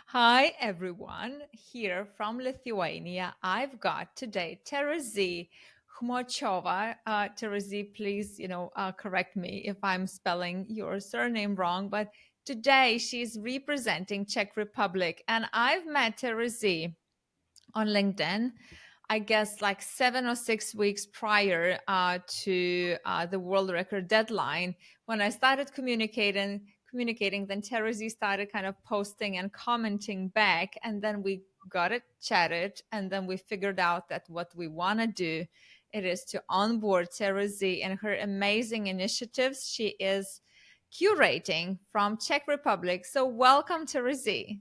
Hi, everyone. Here from Lithuania, I've got today Terezie Kmochova. Terezie, please, correct me if I'm spelling your surname wrong, but today she's representing Czech Republic, and I've met Terezie on LinkedIn, I guess like 7 or 6 weeks prior to the world record deadline. When I started communicating, then Terezie started kind of posting and commenting back, and then we got it chatted, and then we figured out that what we want to do it is to onboard Terezie and her amazing initiatives she is curating from Czech Republic. So welcome, Terezie.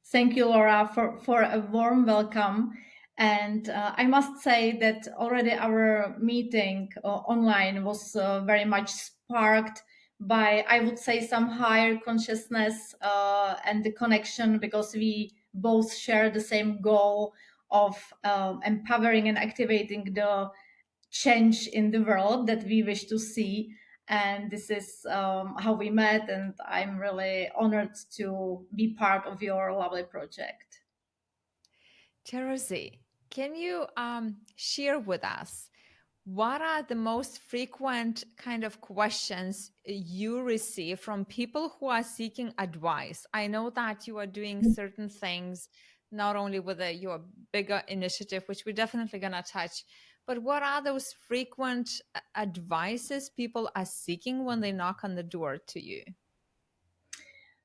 Thank you, Laura, for a warm welcome. And I must say that already our meeting online was very much sparked by, I would say, some higher consciousness and the connection because we both share the same goal of empowering and activating the change in the world that we wish to see. And this is how we met, and I'm really honored to be part of your lovely project. Terezie, can you share with us what are the most frequent kind of questions you receive from people who are seeking advice? I know that you are doing certain things, not only with your bigger initiative, which we're definitely going to touch, but what are those frequent advices people are seeking when they knock on the door to you?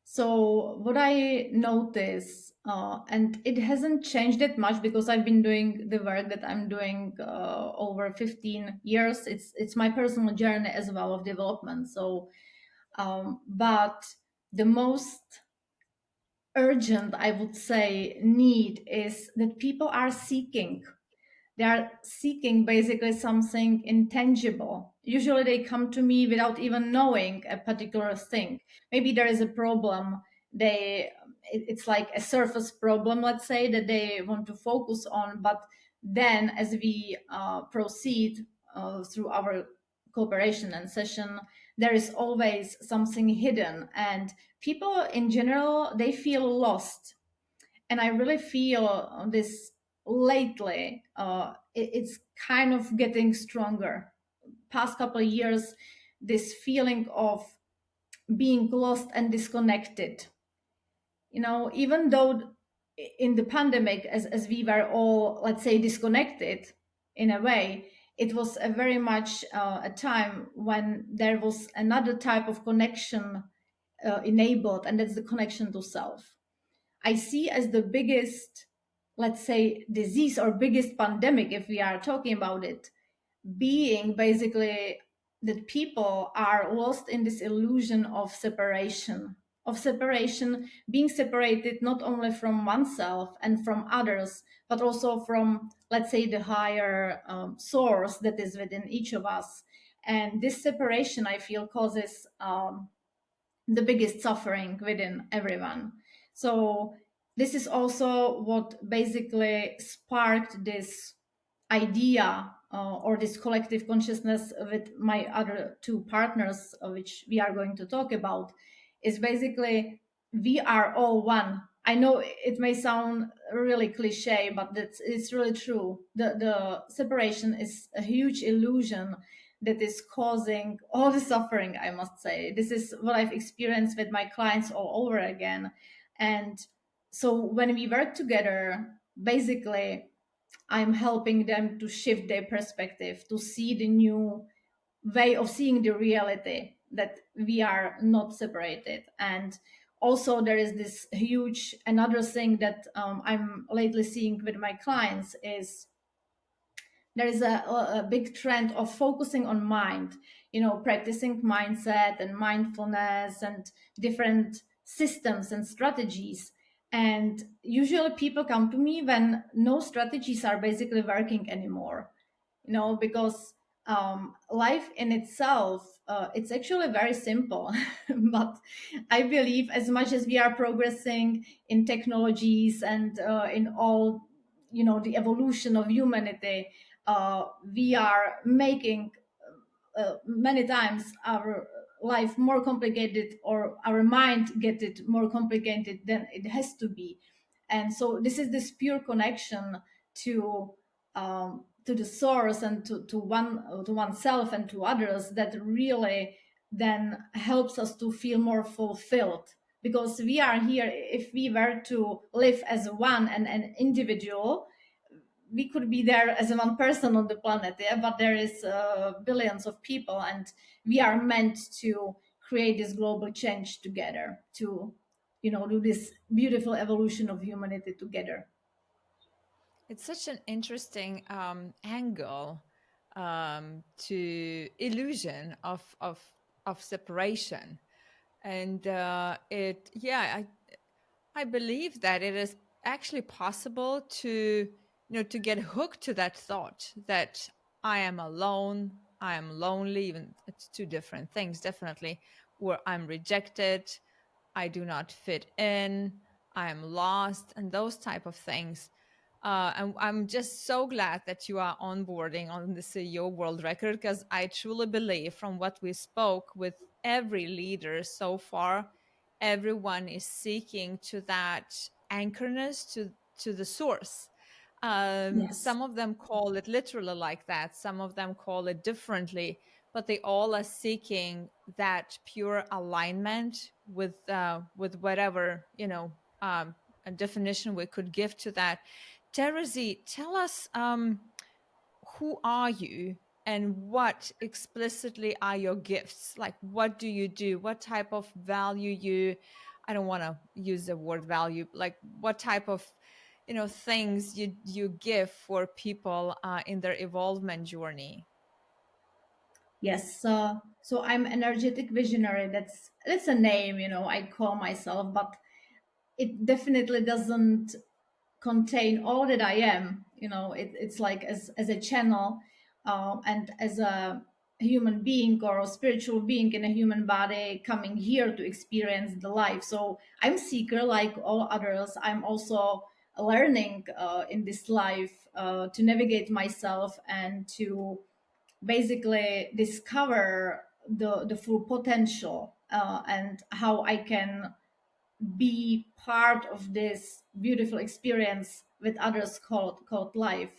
So what I notice, and it hasn't changed that much because I've been doing the work that I'm doing over 15 years. It's my personal journey as well of development. So, but the most urgent, I would say, need is that people are seeking. They are seeking basically something intangible. Usually they come to me without even knowing a particular thing. Maybe there is a problem. It's like a surface problem, let's say, that they want to focus on. But then as we proceed through our cooperation and session, there is always something hidden. And people in general, they feel lost, and I really feel this lately. It's kind of getting stronger. Past couple of years, this feeling of being lost and disconnected. Even though in the pandemic, as we were all, let's say, disconnected in a way, it was a very much a time when there was another type of connection enabled, and that's the connection to self. I see as the biggest, let's say, disease or biggest pandemic, if we are talking about it, being basically that people are lost in this illusion of separation, being separated not only from oneself and from others, but also from, let's say, the higher source that is within each of us. And this separation, I feel, causes the biggest suffering within everyone. So this is also what basically sparked this idea or this collective consciousness with my other two partners, which we are going to talk about, is basically we are all one. I know it may sound really cliche, but it's really true. The separation is a huge illusion that is causing all the suffering, I must say. This is what I've experienced with my clients all over again. And so when we work together, basically, I'm helping them to shift their perspective, to see the new way of seeing the reality, that we are not separated. And also, there is this huge another thing that I'm lately seeing with my clients is there is a big trend of focusing on mind, practicing mindset and mindfulness and different systems and strategies. And usually people come to me when no strategies are basically working anymore, because life in itself, it's actually very simple. But I believe as much as we are progressing in technologies and in all, the evolution of humanity, we are making many times our life more complicated, or our mind get it more complicated than it has to be. And so this is this pure connection to the source and to oneself and to others that really then helps us to feel more fulfilled, because we are here. If we were to live as one and an individual, we could be there as one person on the planet, yeah, but there is billions of people, and we are meant to create this global change together, to do this beautiful evolution of humanity together. It's such an interesting angle to illusion of separation, and I believe that it is actually possible to get hooked to that thought that I am alone, I am lonely. Even it's two different things, definitely. Or I'm rejected, I do not fit in, I am lost, and those type of things. And I'm just so glad that you are onboarding on the CEO World Record, because I truly believe from what we spoke with every leader so far, everyone is seeking to that anchorness to the source. Yes. Some of them call it literally like that. Some of them call it differently, but they all are seeking that pure alignment with whatever a definition we could give to that. Terezie, tell us, who are you and what explicitly are your gifts? Like, what do you do? What type of value you, I don't want to use the word value, like what type of, things you give for people in their evolvement journey? Yes. So I'm energetic visionary. That's a name, I call myself, but it definitely doesn't contain all that I am. It's like as a channel, and as a human being or a spiritual being in a human body coming here to experience the life. So I'm seeker like all others. I'm also learning in this life to navigate myself and to basically discover the full potential, and how I can be part of this beautiful experience with others called life.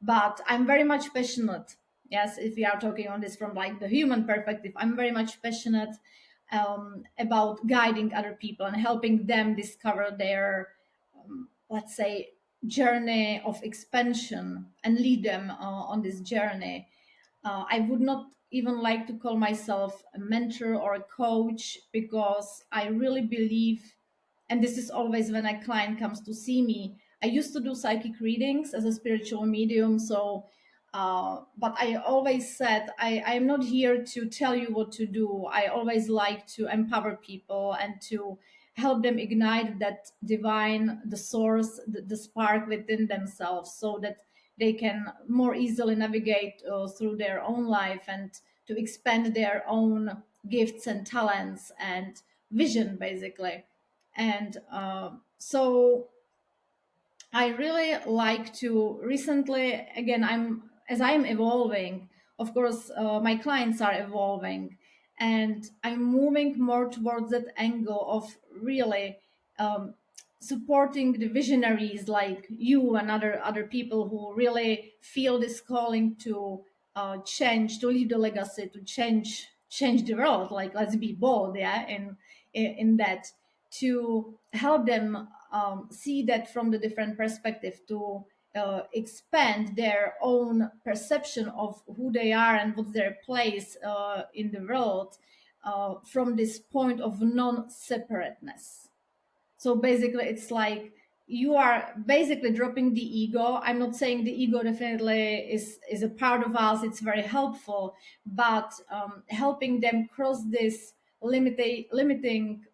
But I'm very much passionate. Yes, if we are talking on this from like the human perspective, I'm very much passionate about guiding other people and helping them discover their, let's say, journey of expansion and lead them on this journey. I would not even like to call myself a mentor or a coach, because I really believe, and this is always when a client comes to see me. I used to do psychic readings as a spiritual medium, so but I always said I am not here to tell you what to do. I always like to empower people and to help them ignite that divine, the source, the spark within themselves, so that they can more easily navigate through their own life and to expand their own gifts and talents and vision, basically. And so I really like to recently, again, as I'm evolving, of course, my clients are evolving, and I'm moving more towards that angle of really um, supporting the visionaries like you and other people who really feel this calling to change, to leave the legacy, to change the world. Like, let's be bold, yeah, in that, to help them see that from the different perspective, to expand their own perception of who they are and what's their place in the world, from this point of non-separateness. So basically, it's like you are basically dropping the ego. I'm not saying the ego definitely is a part of us. It's very helpful, but helping them cross this limiting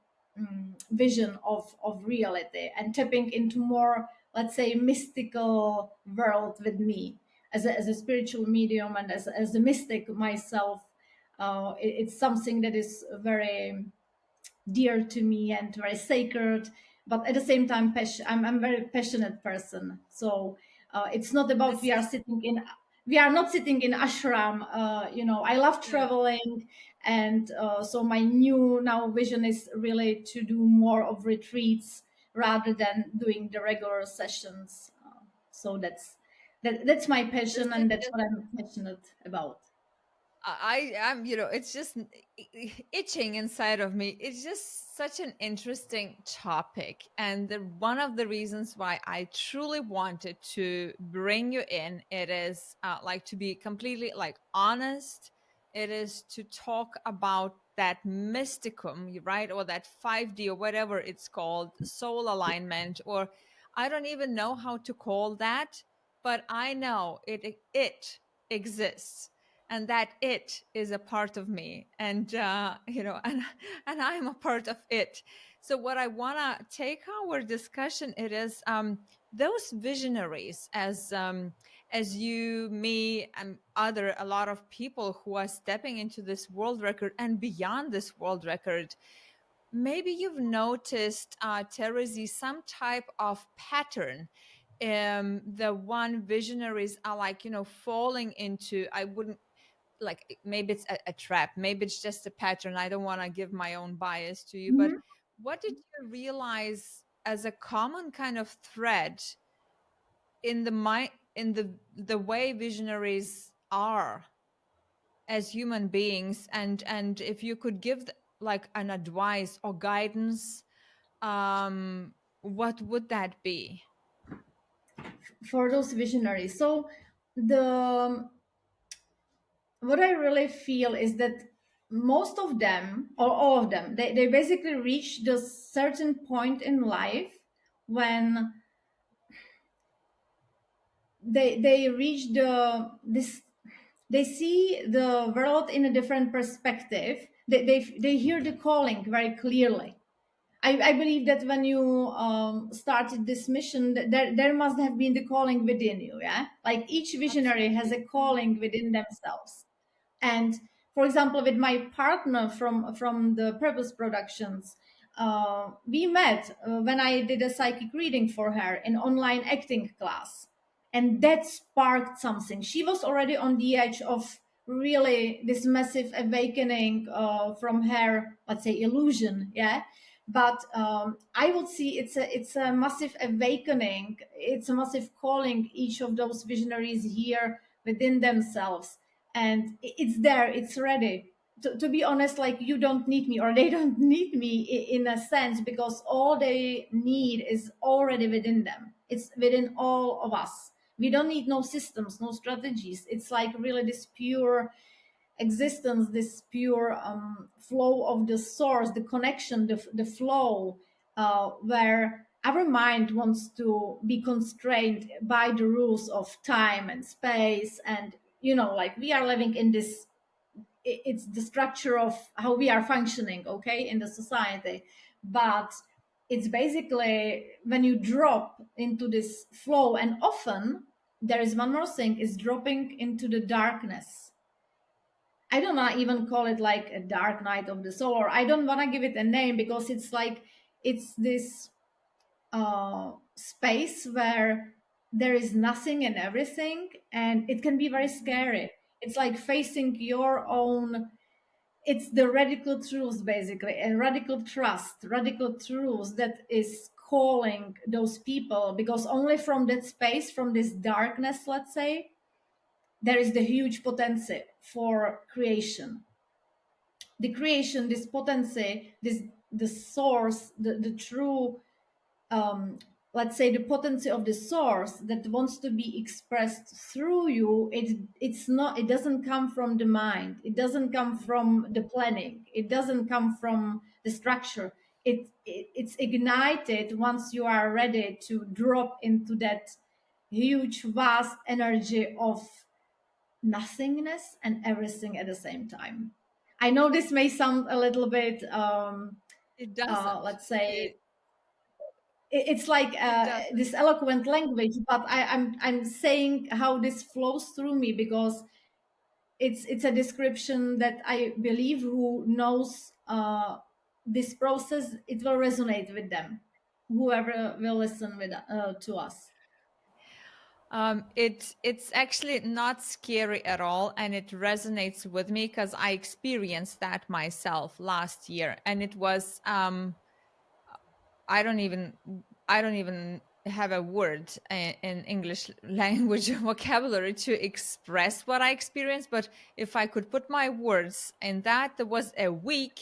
vision of reality and tapping into more, let's say, mystical world with me as a spiritual medium and as a mystic myself. It's something that is very dear to me and very sacred, but at the same time I'm a very passionate person. So it's not about This is we are not sitting in ashram. I love yeah. traveling. And so my new now vision is really to do more of retreats rather than doing the regular sessions. So that's my This passion, is and that's just what I'm passionate about. I am, it's just itching inside of me. It's just such an interesting topic. And one of the reasons why I truly wanted to bring you in, it is like to be completely like honest. It is to talk about that mysticum, right? Or that 5D or whatever it's called, soul alignment, or I don't even know how to call that, but I know it exists, and that it is a part of me, and and I'm a part of it. So what I want to take our discussion, it is those visionaries, as you, me, and other a lot of people who are stepping into this world record and beyond this world record. Maybe you've noticed, Terezie, some type of pattern. The one visionaries are like, falling into, I wouldn't, like, maybe it's a trap, maybe it's just a pattern. I don't want to give my own bias to you, but Mhm. what did you realize as a common kind of thread in the mind, in the way visionaries are as human beings? And if you could give like an advice or guidance, what would that be? For those visionaries. So the what I really feel is that most of them, or all of them, they basically reach the certain point in life when they reach this, they see the world in a different perspective. They hear the calling very clearly. I believe that when you started this mission, there must have been the calling within you. Yeah, like each visionary has Absolutely. a calling within themselves. And for example, with my partner from the Purpose Productions, we met when I did a psychic reading for her in online acting class, and that sparked something. She was already on the edge of really this massive awakening from her, let's say, illusion. Yeah, but I would see it's a massive awakening. It's a massive calling. Each of those visionaries here within themselves, and it's there, it's ready. To be honest, like, you don't need me, or they don't need me in a sense, because all they need is already within them. It's within all of us. We don't need no systems, no strategies. It's like really this pure existence, this pure flow of the source, the connection, the flow, where our mind wants to be constrained by the rules of time and space. And like, we are living in this, it's the structure of how we are functioning, okay, in the society. But it's basically when you drop into this flow, and often there is one more thing, is dropping into the darkness. I don't want to even call it like a dark night of the soul, or I don't want to give it a name, because it's like, it's this space where there is nothing and everything, and it can be very scary. It's like facing your own, it's the radical truth basically, and radical trust, radical truth that is calling those people, because only from that space, from this darkness, let's say, there is the huge potential for creation. The creation, this potency, this the source, the true, um, let's say, the potency of the source that wants to be expressed through you. It's not, it doesn't come from the mind, it doesn't come from the planning, it doesn't come from the structure. It's ignited once you are ready to drop into that huge vast energy of nothingness and everything at the same time. I know this may sound a little bit, It doesn't. let's say, It it's like it doesn't. this eloquent language, but I'm saying how this flows through me, because it's a description that I believe who knows this process, it will resonate with them, whoever will listen with to us. It's actually not scary at all, and it resonates with me because I experienced that myself last year, and it was I don't even I don't even have a word in English language vocabulary to express what I experienced. But if I could put my words in that, there was a week,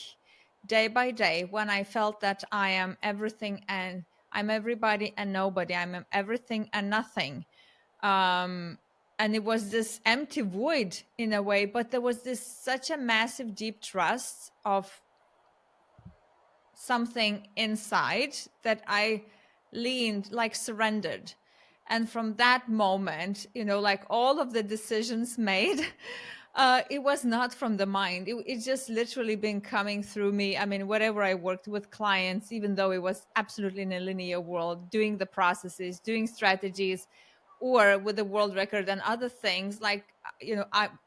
day by day, when I felt that I am everything and I'm everybody and nobody. I'm everything and nothing. Um, and it was this empty void in a way, but there was this such a massive, deep trust of something inside that I leaned, like surrendered. And from that moment, like all of the decisions made, it was not from the mind. It just literally been coming through me. I mean, whatever I worked with clients, even though it was absolutely in a linear world, doing the processes, doing strategies, or with the world record and other things like,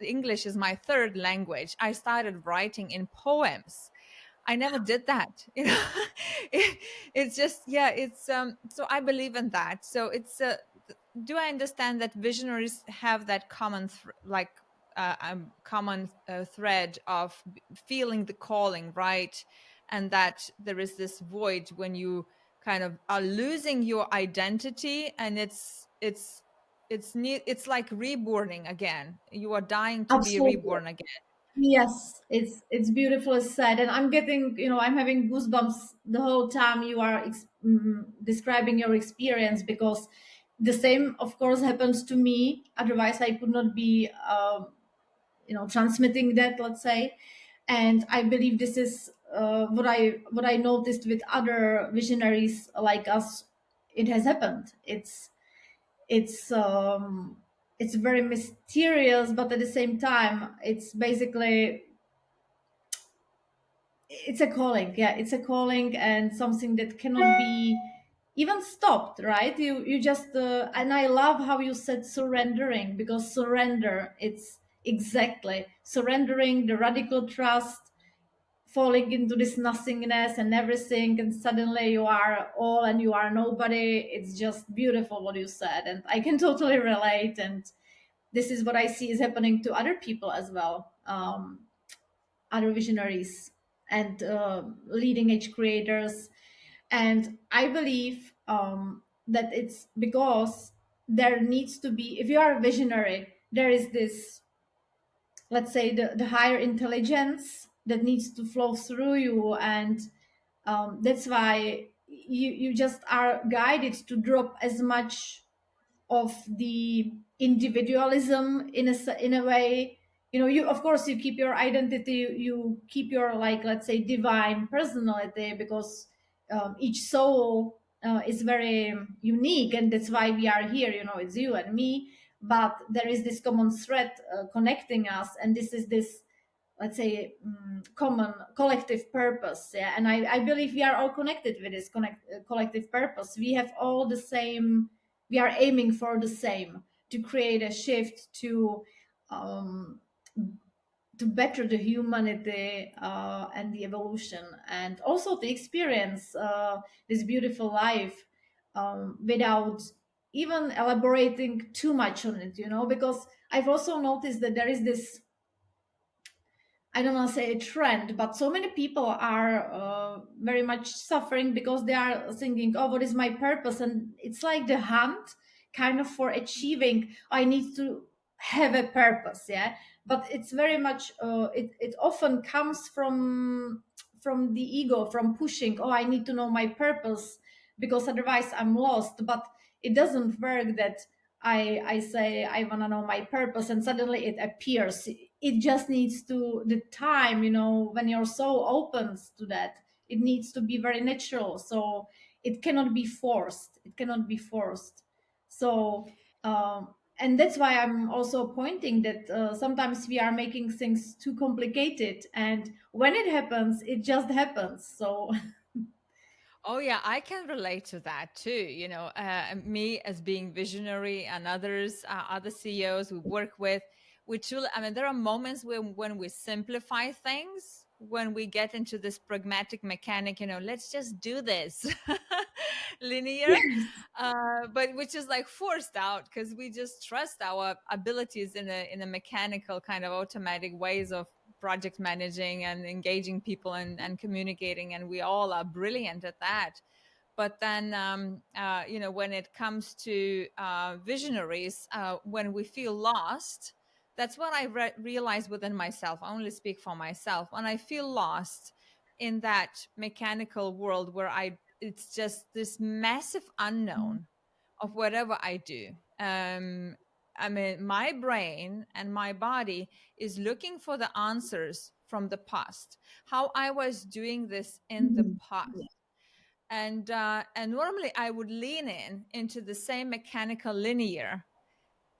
English is my third language. I started writing in poems. I never did that. It's just, yeah, so I believe in that. So do I understand that visionaries have that common thread of feeling the calling, right? And that there is this void when you kind of are losing your identity, and it's like reborning again. You are dying to be Absolutely. reborn again. Yes, it's beautifully said, and I'm getting, I'm having goosebumps the whole time you are describing your experience, because the same, of course, happens to me. Otherwise, I could not be, transmitting that, let's say. And I believe this is what I noticed with other visionaries like us. It has happened. It's very mysterious, but at the same time, it's basically it's a calling. Yeah, it's a calling and something that cannot be even stopped, right? You just and I love how you said surrendering, because surrender, it's exactly surrendering, the radical trust, falling into this nothingness and everything, and suddenly you are all and you are nobody. It's just beautiful what you said, and I can totally relate. And this is what I see is happening to other people as well, other visionaries and leading edge creators. And I believe that it's because there needs to be, if you are a visionary, there is this, let's say, the higher intelligence that needs to flow through you. And that's why you just are guided to drop as much of the individualism in a way. You, of course, you keep your identity, you keep your, like, let's say, divine personality, because each soul is very unique, and that's why we are here. It's you and me, but there is this common thread connecting us, and this is this, let's say, common collective purpose. Yeah, and I believe we are all connected with this collective purpose. We have all the same, we are aiming for the same, to create a shift um, to better the humanity and the evolution, and also to experience this beautiful life without even elaborating too much on it. Because I've also noticed that there is this, I don't want to say a trend, but so many people are very much suffering because they are thinking, "Oh, what is my purpose?" And it's like the hunt, kind of, for achieving. I need to have a purpose, yeah. But it's very much. It often comes from the ego, from pushing. Oh, I need to know my purpose because otherwise I'm lost. But it doesn't work that I say I want to know my purpose and suddenly it appears. It just needs to the time, when your soul opens to that. It needs to be very natural. So it cannot be forced. It cannot be forced. So and that's why I'm also pointing that sometimes we are making things too complicated, and when it happens, it just happens. So Oh yeah, I can relate to that too. Me as being visionary and others, other CEOs we work with, we truly. I mean, there are moments when we simplify things, when we get into this pragmatic mechanic. Let's just do this, linear, Yes. but which is like forced out because we just trust our abilities in a mechanical kind of automatic ways of project managing and engaging people and communicating, and we all are brilliant at that. But then when it comes to visionaries, when we feel lost, that's what I realize within myself. I only speak for myself. When I feel lost in that mechanical world where it's just this massive unknown of whatever I do. I mean, my brain and my body is looking for the answers from the past, how I was doing this in the Mhm. past. And normally I would lean into the same mechanical linear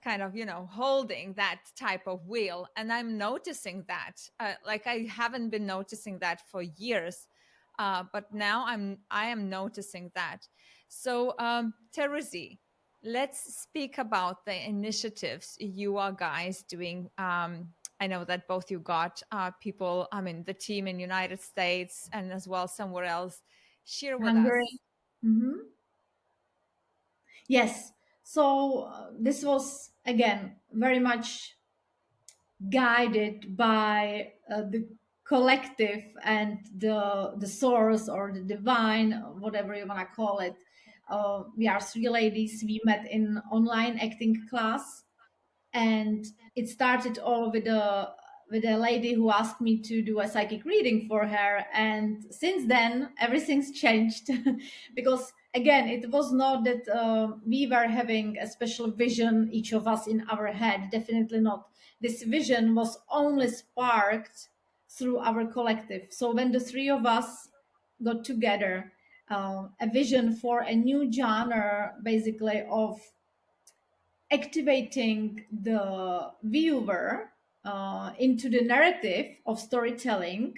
kind of holding that type of wheel, and I'm noticing that like I haven't been noticing that for years, but now I am noticing that. So Terezie, let's speak about the initiatives you are guys doing. I know that both you got people, I mean the team in United States and as well somewhere else. Share with Hungary. us. Hmm. Yes. So this was again very much guided by the collective and the source or the divine, whatever you want to call it. We are three ladies. We met in online acting class, and it started all with a lady who asked me to do a psychic reading for her, and since then everything's changed because again it was not that we were having a special vision each of us in our head, definitely not. This vision was only sparked through our collective. So when the three of us got together, a vision for a new genre basically of activating the viewer into the narrative of storytelling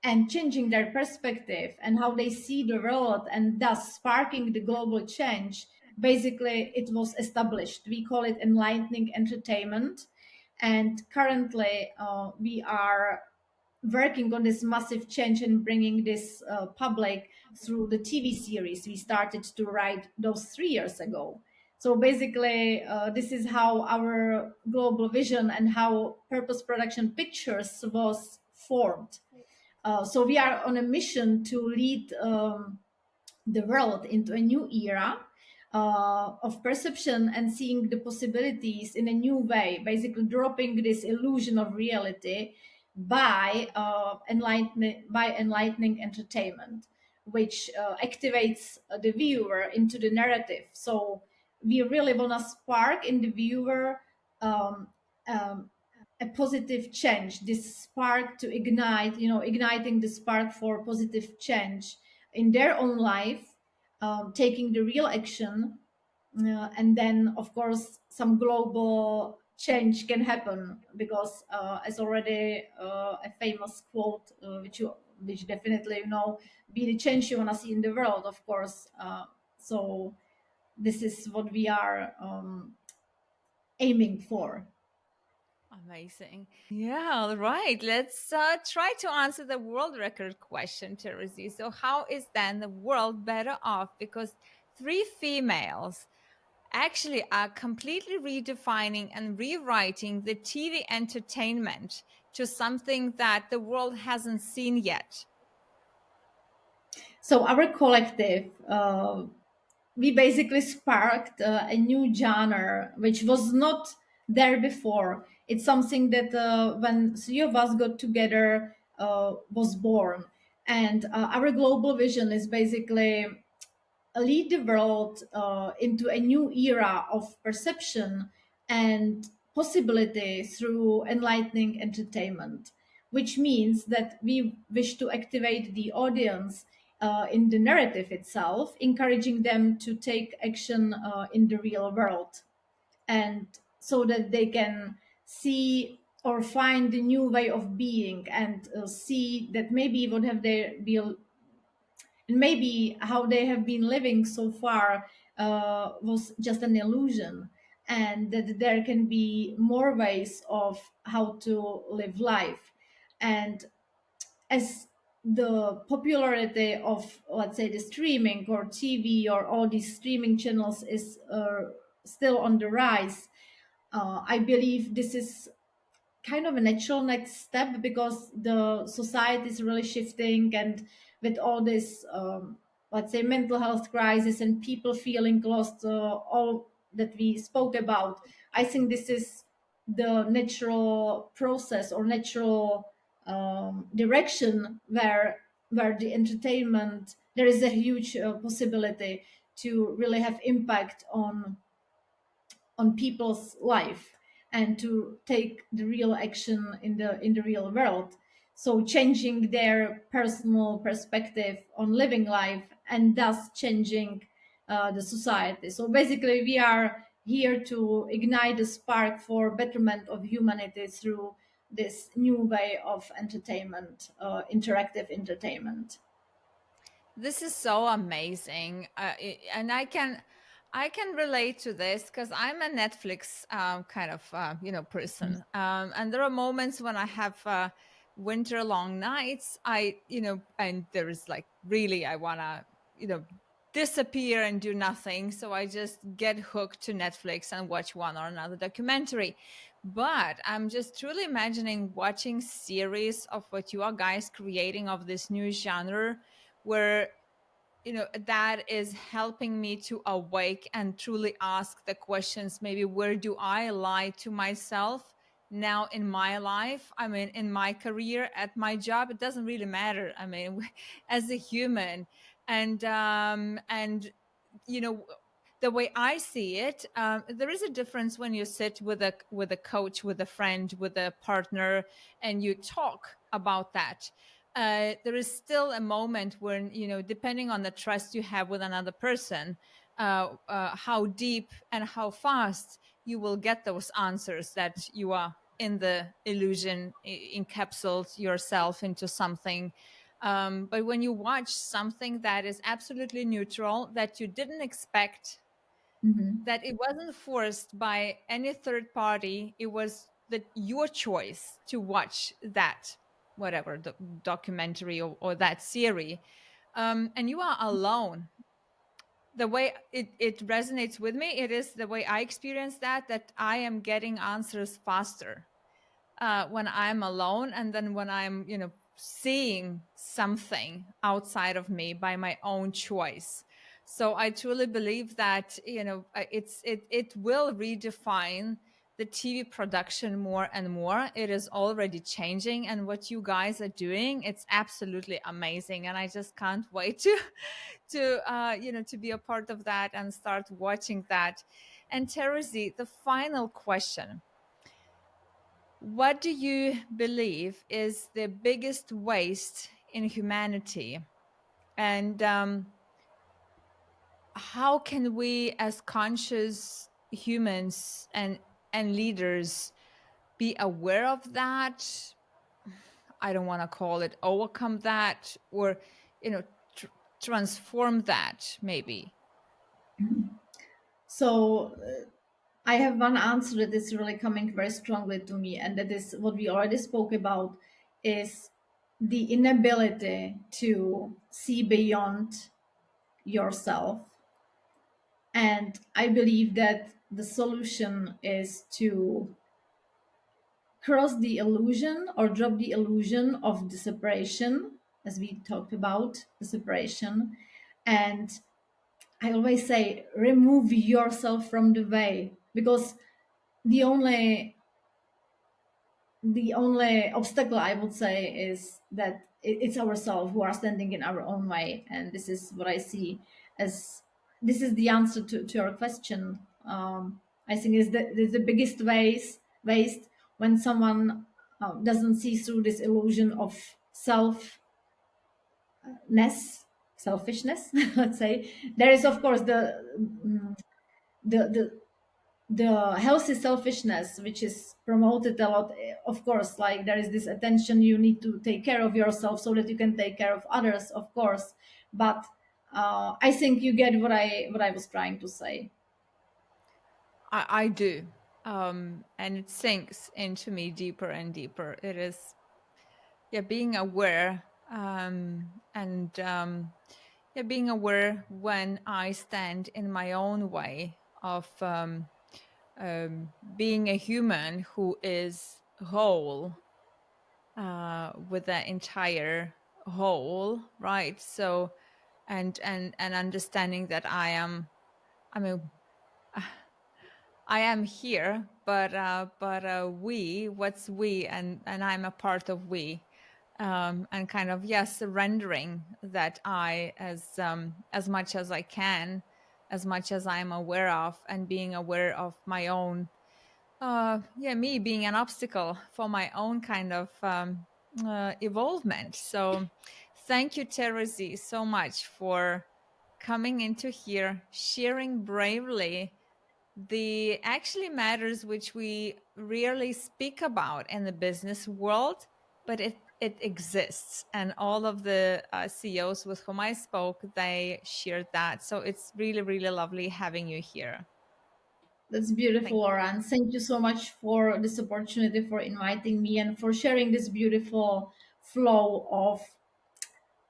and changing their perspective and how they see the world, and thus sparking the global change. Basically it was established. We call it enlightening entertainment, and currently we are working on this massive change and bringing this public through the TV series we started to write those 3 years ago. So basically, this is how our global vision and how Purpose Production Pictures was formed. So we are on a mission to lead the world into a new era of perception and seeing the possibilities in a new way, basically dropping this illusion of reality by enlightening entertainment, which activates the viewer into the narrative. So we really want to spark in the viewer um, um, a positive change, this spark to ignite, igniting the spark for positive change in their own life, taking the real action, and then of course some global change can happen because as already a famous quote, which definitely be the change you want to see in the world, of course. So this is what we are aiming for. Amazing. Yeah, right. Let's try to answer the world record question, Terezie. So, how is then the world better off? Because three females actually are completely redefining and rewriting the TV entertainment to something that the world hasn't seen yet. So our collective, we basically sparked a new genre which was not there before. It's something that when three of us got together was born, and our global vision is basically lead the world into a new era of perception and possibility through enlightening entertainment, which means that we wish to activate the audience in the narrative itself, encouraging them to take action in the real world, and so that they can see or find a new way of being, and see that maybe what have they been, and maybe how they have been living so far was just an illusion, and that there can be more ways of how to live life. And as the popularity of, let's say, the streaming or TV or all these streaming channels is still on the rise, I believe this is kind of a natural next step, because the society is really shifting, and with all this, let's say, mental health crisis and people feeling lost, all that we spoke about, I think this is the natural process or natural direction where the entertainment, there is a huge possibility to really have impact on people's life and to take the real action in the real world, so changing their personal perspective on living life and thus changing the society. So basically we are here to ignite a spark for betterment of humanity through this new way of entertainment, interactive entertainment. This is so amazing, and I can relate to this because I'm a Netflix kind of person, and there are moments when I have winter long nights. And there is like really I wanna disappear and do nothing, so I just get hooked to Netflix and watch one or another documentary. But I'm just truly imagining watching series of what you are guys creating of this new genre where that is helping me to awake and truly ask the questions, maybe where do I lie to myself now in my life, I mean in my career, at my job, it doesn't really matter, I mean as a human. And the way I see it, there is a difference when you sit with a coach, with a friend, with a partner, and you talk about that. There is still a moment when, depending on the trust you have with another person, how deep and how fast you will get those answers that you are in the illusion, encapsuled yourself into something. But when you watch something that is absolutely neutral, that you didn't expect, Mhm. that it wasn't forced by any third party, it was your choice to watch that, whatever documentary or that series, and you are alone. The way it resonates with me, it is the way I experience that I am getting answers faster when I'm alone, and then when I'm seeing something outside of me by my own choice. So I truly believe that it will redefine the TV production more and more. It is already changing, and what you guys are doing, it's absolutely amazing, and I just can't wait to to be a part of that and start watching that. And Terezie, the final question: what do you believe is the biggest waste in humanity? And how can we, as conscious humans and leaders, be aware of that? I don't want to call it overcome that, or you know, tr- transform that, maybe. So I have one answer that is really coming very strongly to me, and that is what we already spoke about, is the inability to see beyond yourself. And I believe that the solution is to cross the illusion or drop the illusion of the separation, as we talked about the separation. And I always say, remove yourself from the way, because the only the only obstacle, I would say, is that it's ourselves who are standing in our own way. And this is what I see as, this is the answer to your question. I think is the biggest waste when someone doesn't see through this illusion of selfishness. Let's say there is, of course, the the healthy selfishness, which is promoted a lot, of course, like there is this attention, you need to take care of yourself so that you can take care of others, of course. But I think you get what I was trying to say. I do. And it sinks into me deeper and deeper. It is, yeah, being aware. and yeah, being aware when I stand in my own way of being a human who is whole with the entire whole, right? So, and understanding that I mean, I am here, but we, what's we, and I'm a part of we, and kind of yes, surrendering that I as much as I can, as much as I'm aware of, and being aware of my own, yeah, me being an obstacle for my own kind of evolvement. So, thank you, Terezie, so much for coming into here, sharing bravely the actually matters which we rarely speak about in the business world, but it exists. And all of the CEOs with whom I spoke, they shared that. So it's really, really lovely having you here. That's Thank beautiful, you. Laura. And thank you so much for this opportunity, for inviting me, and for sharing this beautiful flow of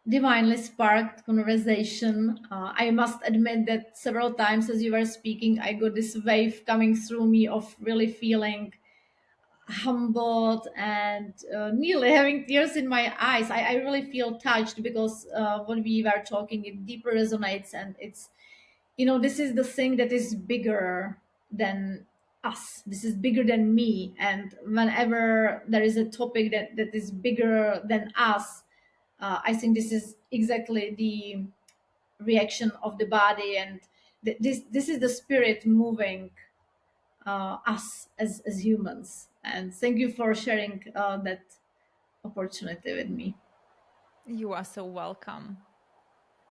divinely sparked conversation. I must admit that several times as you were speaking, I got this wave coming through me of really feeling humbled and nearly having tears in my eyes. I really feel touched because when we were talking, it deeper resonates, and it's, this is the thing that is bigger than us. This is bigger than me. And whenever there is a topic that is bigger than us, I think this is exactly the reaction of the body, and this is the spirit moving us as humans. And thank you for sharing that opportunity with me. You are so welcome.